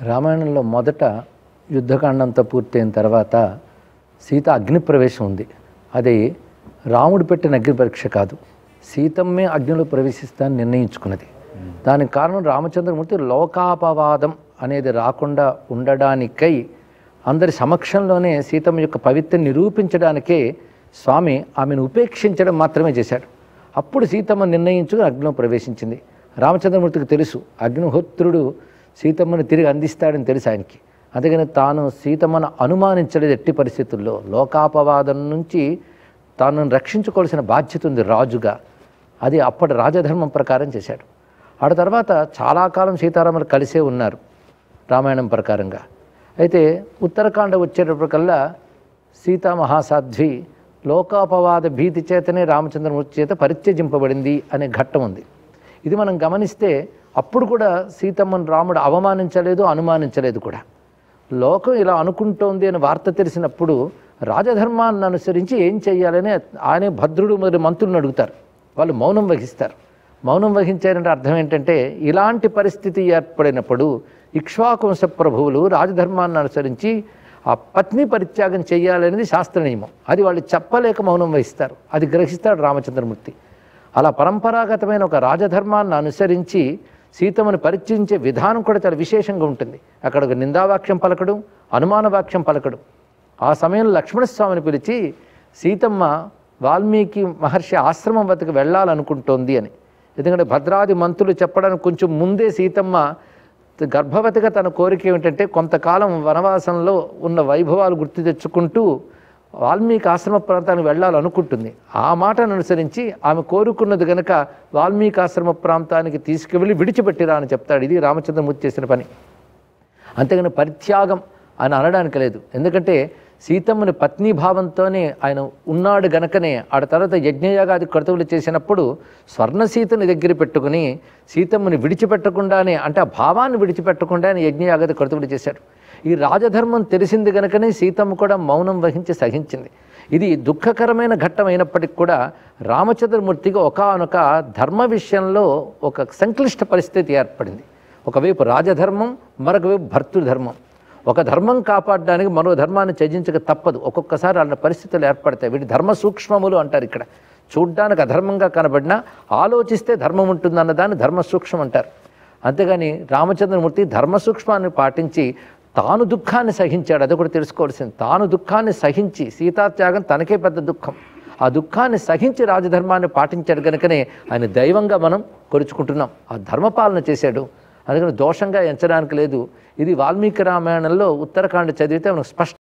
రామాయణంలో మొదట యుద్ధకాండంతో పూర్తయిన తర్వాత సీత అగ్నిప్రవేశం ఉంది. అది రాముడు పెట్టిన అగ్ని పరీక్ష కాదు, సీతమ్మే అగ్నిలో ప్రవేశిస్తానని నిర్ణయించుకున్నది. దానికి కారణం రామచంద్రమూర్తి లోకాపవాదం అనేది రాకుండా ఉండడానికై అందరి సమక్షంలోనే సీతమ్మ యొక్క పవిత్రం నిరూపించడానికే స్వామి ఆమెను ఉపేక్షించడం మాత్రమే చేశాడు. అప్పుడు సీతమ్మ నిర్ణయించుకుని అగ్నిలో ప్రవేశించింది. రామచంద్రమూర్తికి తెలుసు సీతమ్మను తిరిగి అందిస్తాడని తెలుసు ఆయనకి. అందుకని తాను సీతమ్మను అనుమానించలేదు ఎట్టి పరిస్థితుల్లో. లోకాపవాదం నుంచి తాను రక్షించుకోవాల్సిన బాధ్యత ఉంది రాజుగా. అది అప్పటి రాజధర్మం ప్రకారం చేశాడు. ఆ తర్వాత చాలా కాలం సీతారాములు కలిసే ఉన్నారు రామాయణం ప్రకారంగా. అయితే ఉత్తరకాండ వచ్చేటప్పటికల్లా సీతామహాసాధ్వి లోకాపవాద భీతి చేతనే రామచంద్రమూర్తి చేత పరిత్యజింపబడింది అనే ఘట్టం ఉంది. ఇది మనం గమనిస్తే అప్పుడు కూడా సీతమ్మను రాముడు అవమానించలేదు, అనుమానించలేదు కూడా. లోకం ఇలా అనుకుంటోంది అని వార్త తెలిసినప్పుడు రాజధర్మాన్ని అనుసరించి ఏం చేయాలని ఆయన భద్రుడు మొదటి మంత్రులను అడుగుతారు. వాళ్ళు మౌనం వహిస్తారు. మౌనం వహించారంటే అర్థం ఏంటంటే ఇలాంటి పరిస్థితి ఏర్పడినప్పుడు ఇక్ష్వాకువంశ ప్రభువులు రాజధర్మాన్ని అనుసరించి ఆ పత్ని పరిత్యాగం చేయాలనేది శాస్త్ర నియమం. అది వాళ్ళు చెప్పలేక మౌనం వహిస్తారు. అది గ్రహిస్తాడు రామచంద్రమూర్తి. అలా పరంపరాగతమైన ఒక రాజధర్మాన్ని అనుసరించి సీతమ్మను పరిచయించే విధానం కూడా చాలా విశేషంగా ఉంటుంది. అక్కడ ఒక నిందావాక్యం పలకడు, అనుమాన వాక్యం పలకడు. ఆ సమయంలో లక్ష్మణస్వామిని పిలిచి సీతమ్మ వాల్మీకి మహర్షి ఆశ్రమం వద్దకు వెళ్ళాలనుకుంటోంది అని. ఎందుకంటే భద్రాది మంత్రులు చెప్పడానికి కొంచెం ముందే సీతమ్మ గర్భవతిగా తన కోరిక ఏమిటంటే కొంతకాలం వనవాసంలో ఉన్న వైభవాలు గుర్తు తెచ్చుకుంటూ వాల్మీకి ఆశ్రమ ప్రాంతానికి వెళ్ళాలనుకుంటుంది. ఆ మాటను అనుసరించి ఆమె కోరుకున్నది కనుక వాల్మీకి ఆశ్రమ ప్రాంతానికి తీసుకువెళ్ళి విడిచిపెట్టిరా అని చెప్తాడు. ఇది రామచంద్రమూర్తి చేసిన పని. అంతేగాని పరిత్యాగం అని అనడానికి లేదు. ఎందుకంటే సీతమ్మని పత్నీభావంతోనే ఆయన ఉన్నాడు గనకనే ఆ తర్వాత యజ్ఞయాగాది క్రతువులు చేసినప్పుడు స్వర్ణసీతని దగ్గర పెట్టుకుని సీతమ్మని విడిచిపెట్టకుండానే, అంటే ఆ భావాన్ని విడిచిపెట్టకుండానే యజ్ఞయాగాది క్రతువులు చేశాడు. ఈ రాజధర్మం తెలిసింది గనుకనే సీతమ్మ కూడా మౌనం వహించి సహించింది. ఇది దుఃఖకరమైన ఘట్టం అయినప్పటికీ కూడా రామచంద్రమూర్తికి ఒకానొక ధర్మ విషయంలో ఒక సంక్లిష్ట పరిస్థితి ఏర్పడింది. ఒకవైపు రాజధర్మం, మరొక వైపు భర్తృధర్మం. ఒక ధర్మం కాపాడడానికి మరో ధర్మాన్ని త్యజించక తప్పదు. ఒక్కొక్కసారి అలాంటి పరిస్థితులు ఏర్పడతాయి. వీటి ధర్మ సూక్ష్మములు అంటారు. ఇక్కడ చూడ్డానికి అధర్మంగా కనబడినా ఆలోచిస్తే ధర్మం ఉంటుందన్న దాన్ని ధర్మ సూక్ష్మం అంటారు. అంతేగాని రామచంద్రమూర్తి ధర్మ సూక్ష్మాన్ని పాటించి తాను దుఃఖాన్ని సహించాడు. అది కూడా తెలుసుకోవాల్సింది. తాను దుఃఖాన్ని సహించి, సీతాత్యాగం తనకే పెద్ద దుఃఖం, ఆ దుఃఖాన్ని సహించి రాజధర్మాన్ని పాటించాడు కనుకనే ఆయన దైవంగా మనం కొలుచుకుంటున్నాం. ఆ ధర్మపాలన చేశాడు. అందుకని దోషంగా ఎంచడానికి లేదు. ఇది వాల్మీకి రామాయణంలో ఉత్తరకాండ చదివితే మనకు స్పష్టం.